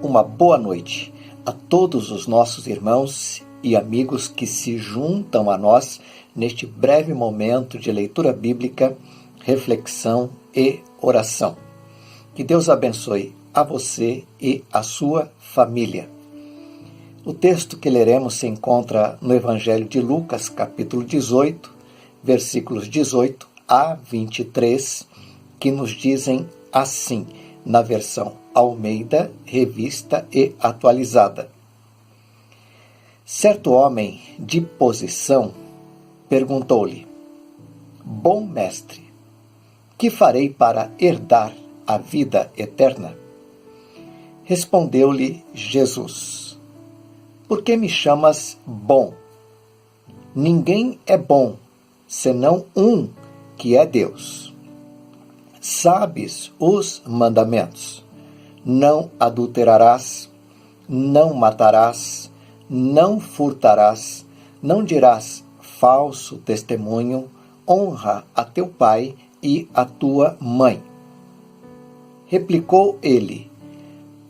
uma boa noite a todos os nossos irmãos e amigos que se juntam a nós neste breve momento de leitura bíblica, reflexão e oração. Que Deus abençoe a você e a sua família. O texto que leremos se encontra no Evangelho de Lucas, capítulo 18, versículos 18 a 23, que nos dizem assim, na versão Almeida, Revista e Atualizada. Certo homem de posição perguntou-lhe: Bom mestre, que farei para herdar a vida eterna? Respondeu-lhe Jesus: Por que me chamas bom? Ninguém é bom, senão um, que é Deus. Sabes os mandamentos: não adulterarás, não matarás, não furtarás, não dirás falso testemunho, honra a teu pai e a tua mãe. Replicou ele: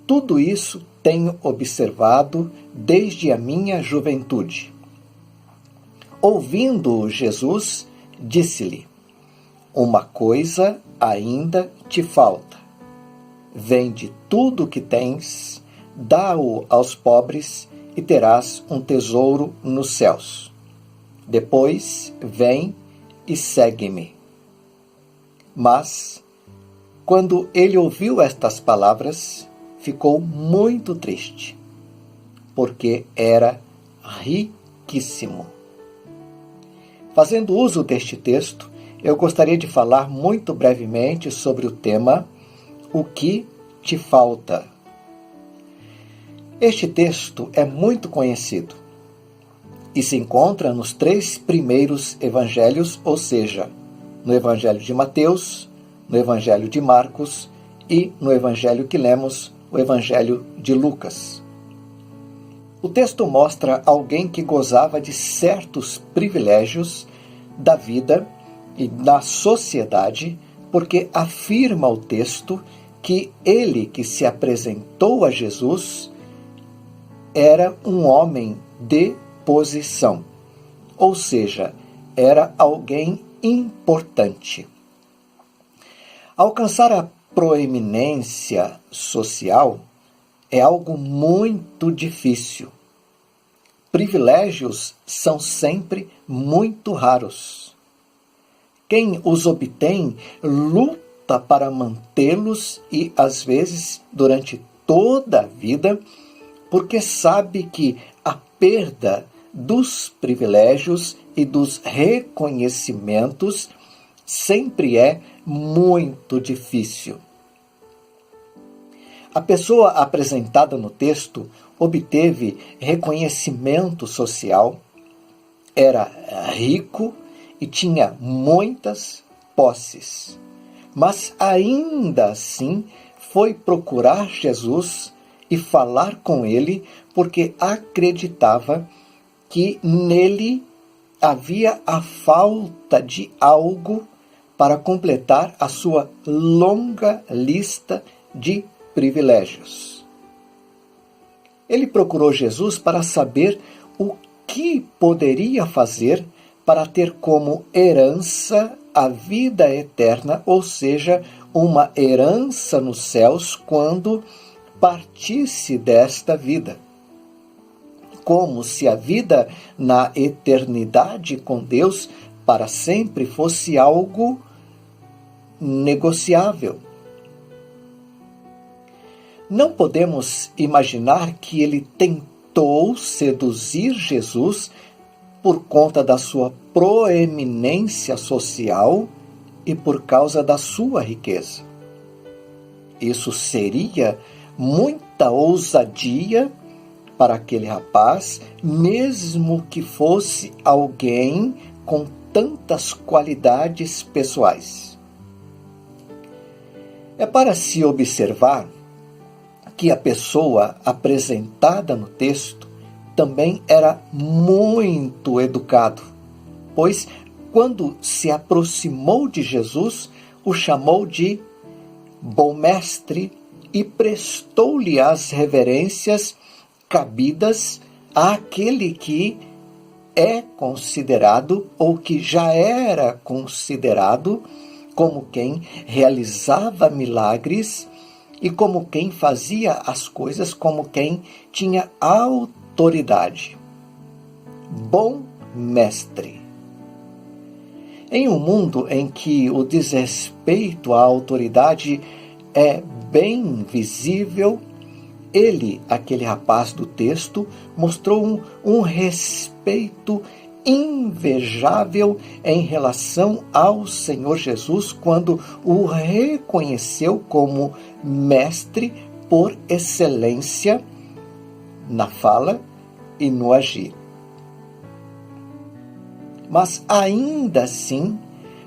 Tudo isso tenho observado desde a minha juventude. Ouvindo Jesus, disse-lhe: Uma coisa ainda te falta. Vende tudo o que tens, dá-o aos pobres e terás um tesouro nos céus. Depois, vem e segue-me. Mas, quando ele ouviu estas palavras, ficou muito triste, porque era riquíssimo. Fazendo uso deste texto, eu gostaria de falar muito brevemente sobre o tema O que te falta? Este texto é muito conhecido e se encontra nos 3 primeiros evangelhos, ou seja, no Evangelho de Mateus, no Evangelho de Marcos e no Evangelho que lemos, o Evangelho de Lucas. O texto mostra alguém que gozava de certos privilégios da vida e da sociedade, porque afirma o texto que ele que se apresentou a Jesus era um homem de posição, ou seja, era alguém importante. Alcançar a proeminência social é algo muito difícil. Privilégios são sempre muito raros. Quem os obtém luta para mantê-los e, às vezes, durante toda a vida, porque sabe que a perda dos privilégios e dos reconhecimentos sempre é muito difícil. A pessoa apresentada no texto obteve reconhecimento social, era rico e tinha muitas posses, mas ainda assim foi procurar Jesus e falar com ele porque acreditava que nele havia a falta de algo para completar a sua longa lista de privilégios. Ele procurou Jesus para saber o que poderia fazer para ter como herança a vida eterna, ou seja, uma herança nos céus quando partisse desta vida. Como se a vida na eternidade com Deus para sempre fosse algo negociável. Não podemos imaginar que ele tentou seduzir Jesus por conta da sua proeminência social e por causa da sua riqueza. Isso seria muita ousadia para aquele rapaz, mesmo que fosse alguém com tantas qualidades pessoais. É para se observar que a pessoa apresentada no texto também era muito educado, pois quando se aproximou de Jesus, o chamou de bom mestre e prestou-lhe as reverências cabidas àquele que é considerado, ou que já era considerado, como quem realizava milagres e como quem fazia as coisas, como quem tinha autoridade. Bom mestre. Em um mundo em que o desrespeito à autoridade é bem visível, ele, aquele rapaz do texto, mostrou um respeito invejável em relação ao Senhor Jesus quando o reconheceu como mestre por excelência na fala e no agir. Mas ainda assim,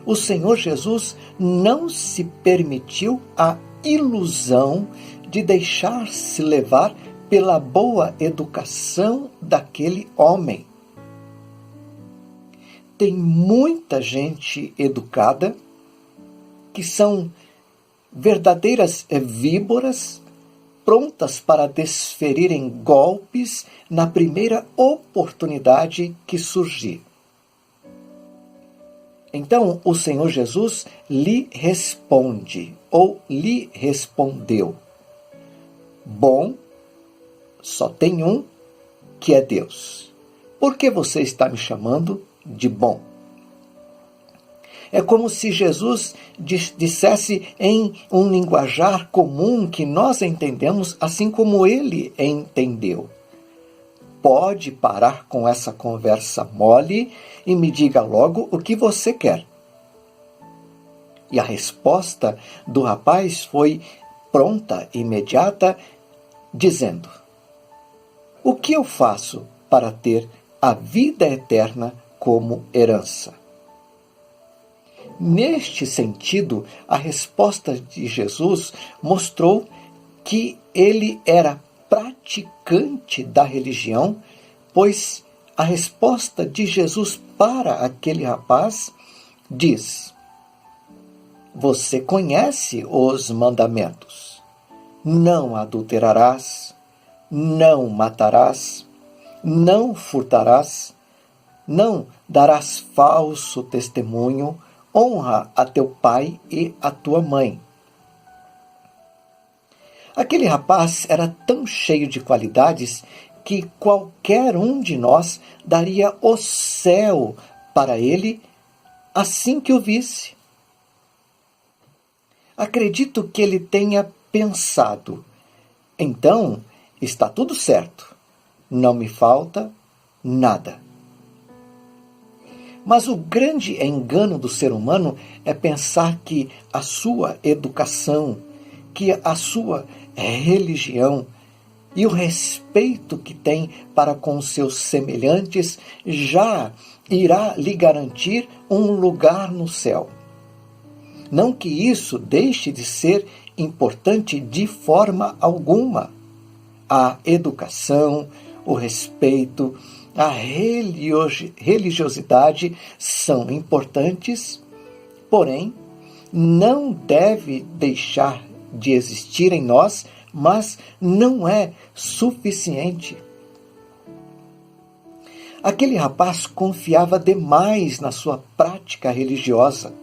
o Senhor Jesus não se permitiu a ilusão de deixar-se levar pela boa educação daquele homem. Tem muita gente educada que são verdadeiras víboras, prontas para desferirem golpes na primeira oportunidade que surgir. Então o Senhor Jesus lhe responde, ou lhe respondeu: bom, só tem um, que é Deus. Por que você está me chamando de bom? É como se Jesus dissesse em um linguajar comum que nós entendemos assim como ele entendeu. Pode parar com essa conversa mole e me diga logo o que você quer. E a resposta do rapaz foi pronta, imediata, dizendo: o que eu faço para ter a vida eterna como herança? Neste sentido, a resposta de Jesus mostrou que ele era praticante da religião, pois a resposta de Jesus para aquele rapaz diz: você conhece os mandamentos. Não adulterarás, não matarás, não furtarás, não darás falso testemunho, honra a teu pai e a tua mãe. Aquele rapaz era tão cheio de qualidades que qualquer um de nós daria o céu para ele assim que o visse. Acredito que ele tenha pensado: então está tudo certo, não me falta nada. Mas o grande engano do ser humano é pensar que a sua educação, que a sua religião e o respeito que tem para com seus semelhantes já irá lhe garantir um lugar no céu. Não que isso deixe de ser importante de forma alguma. A educação, o respeito, a religiosidade são importantes, porém, não deve deixar de existir em nós, mas não é suficiente. Aquele rapaz confiava demais na sua prática religiosa,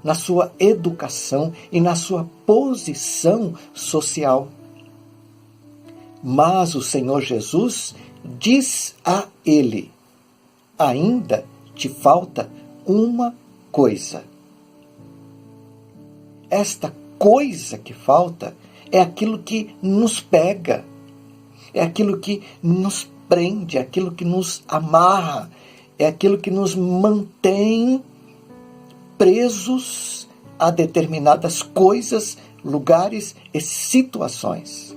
na sua educação e na sua posição social. Mas o Senhor Jesus diz a ele: ainda te falta uma coisa. Esta coisa que falta é aquilo que nos pega, é aquilo que nos prende, é aquilo que nos amarra, é aquilo que nos mantém presos a determinadas coisas, lugares e situações.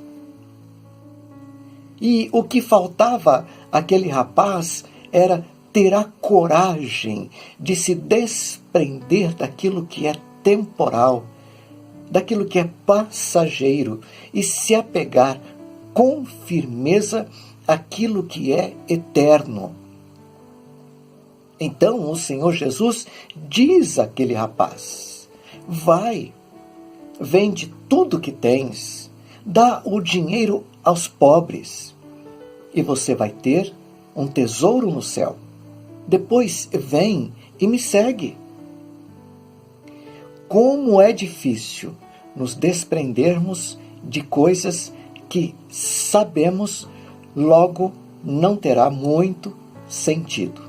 E o que faltava àquele rapaz era ter a coragem de se desprender daquilo que é temporal, daquilo que é passageiro, e se apegar com firmeza àquilo que é eterno. Então o Senhor Jesus diz àquele rapaz: vai, vende tudo que tens, Dá o dinheiro aos pobres e você vai ter um tesouro no céu. Depois vem e me segue. Como é difícil nos desprendermos de coisas que sabemos, logo não terá muito sentido.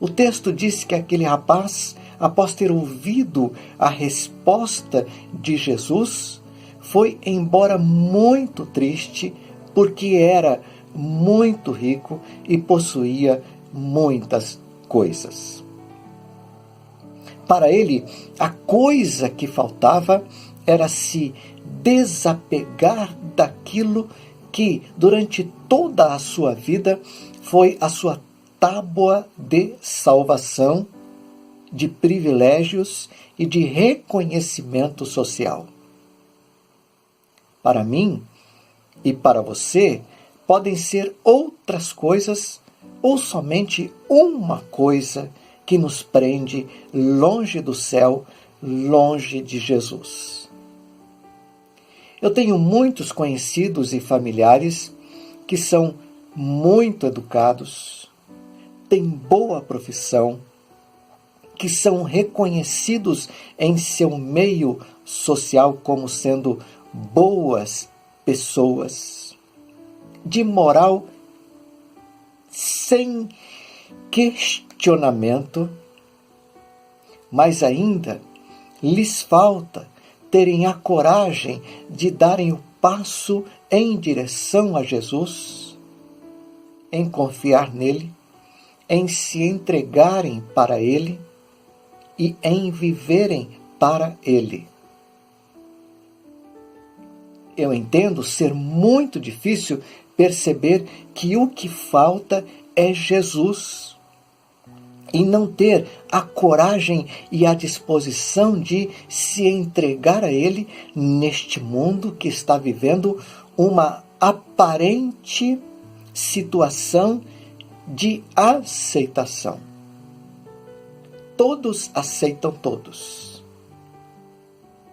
O texto diz que aquele rapaz, após ter ouvido a resposta de Jesus, foi embora muito triste, porque era muito rico e possuía muitas coisas. Para ele, a coisa que faltava era se desapegar daquilo que, durante toda a sua vida, foi a sua tábua de salvação, de privilégios e de reconhecimento social. Para mim e para você, podem ser outras coisas ou somente uma coisa que nos prende longe do céu, longe de Jesus. Eu tenho muitos conhecidos e familiares que são muito educados, têm boa profissão, que são reconhecidos em seu meio social como sendo boas pessoas, de moral sem questionamento, mas ainda lhes falta terem a coragem de darem o passo em direção a Jesus, em confiar nele, em se entregarem para ele e em viverem para ele. Eu entendo ser muito difícil perceber que o que falta é Jesus e não ter a coragem e a disposição de se entregar a ele neste mundo que está vivendo uma aparente situação de aceitação. Todos aceitam todos.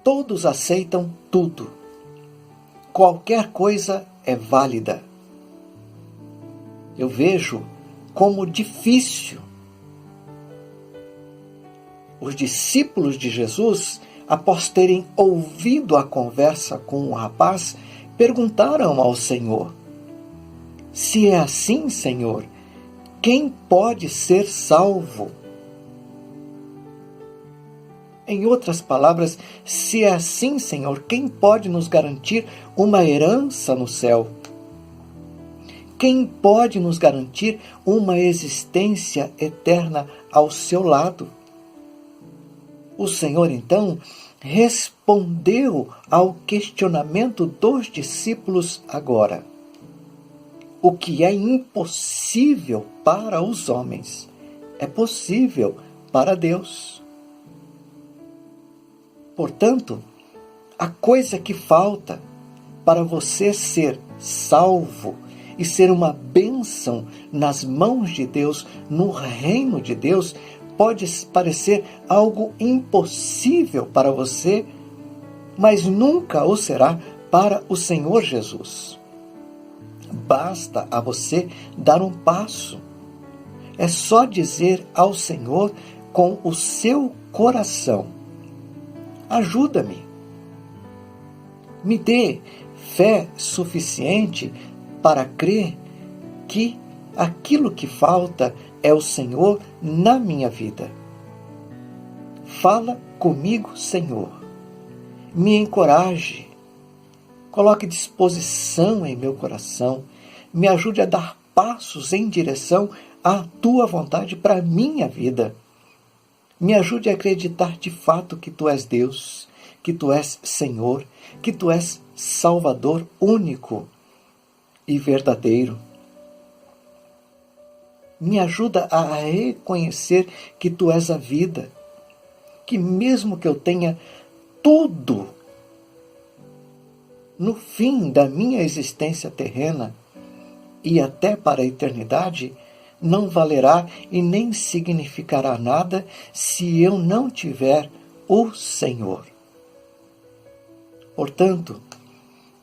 Todos aceitam tudo. Qualquer coisa é válida. Eu vejo como difícil. Os discípulos de Jesus, após terem ouvido a conversa com o rapaz, perguntaram ao Senhor: se é assim, Senhor, quem pode ser salvo? Em outras palavras, se é assim, Senhor, quem pode nos garantir uma herança no céu? Quem pode nos garantir uma existência eterna ao seu lado? O Senhor, então, respondeu ao questionamento dos discípulos agora. O que é impossível para os homens é possível para Deus. Portanto, a coisa que falta para você ser salvo e ser uma bênção nas mãos de Deus, no reino de Deus, pode parecer algo impossível para você, mas nunca o será para o Senhor Jesus. Basta a você dar um passo. É só dizer ao Senhor com o seu coração: ajuda-me. Me dê fé suficiente para crer que aquilo que falta é o Senhor na minha vida. Fala comigo, Senhor. Me encoraje. Coloque disposição em meu coração. Me ajude a dar passos em direção à tua vontade para a minha vida. Me ajude a acreditar de fato que tu és Deus, que tu és Senhor, que tu és Salvador único e verdadeiro. Me ajuda a reconhecer que tu és a vida, que mesmo que eu tenha tudo no fim da minha existência terrena e até para a eternidade, não valerá e nem significará nada se eu não tiver o Senhor. Portanto,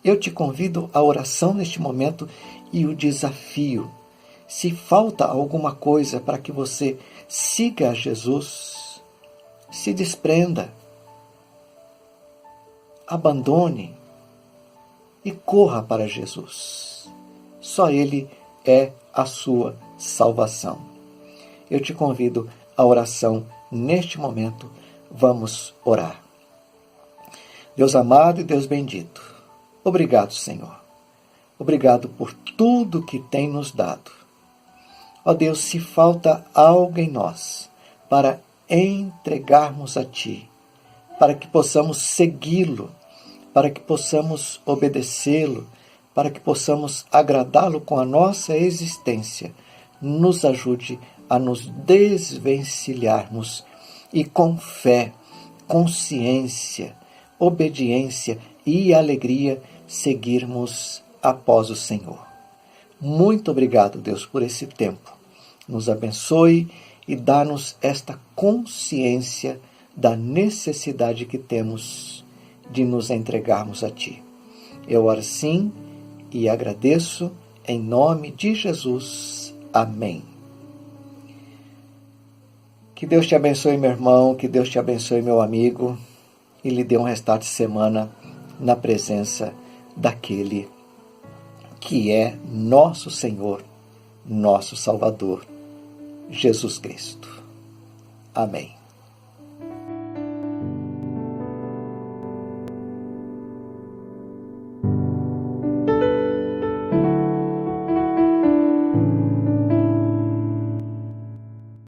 eu te convido à oração neste momento e o desafio. Se falta alguma coisa para que você siga a Jesus, se desprenda, abandone e corra para Jesus. Só Ele é a sua salvação. Eu te convido à oração neste momento. Vamos orar. Deus amado e Deus bendito, obrigado, Senhor. Obrigado por tudo que tem nos dado. Ó Deus, se falta algo em nós para entregarmos a Ti, para que possamos segui-lo, para que possamos obedecê-lo, para que possamos agradá-lo com a nossa existência, nos ajude a nos desvencilharmos e com fé, consciência, obediência e alegria seguirmos após o Senhor. Muito obrigado, Deus, por esse tempo. Nos abençoe e dá-nos esta consciência da necessidade que temos de nos entregarmos a Ti. Eu oro assim e agradeço em nome de Jesus. Amém. Que Deus te abençoe, meu irmão, que Deus te abençoe, meu amigo, e lhe dê um restart de semana na presença daquele que é nosso Senhor, nosso Salvador, Jesus Cristo. Amém.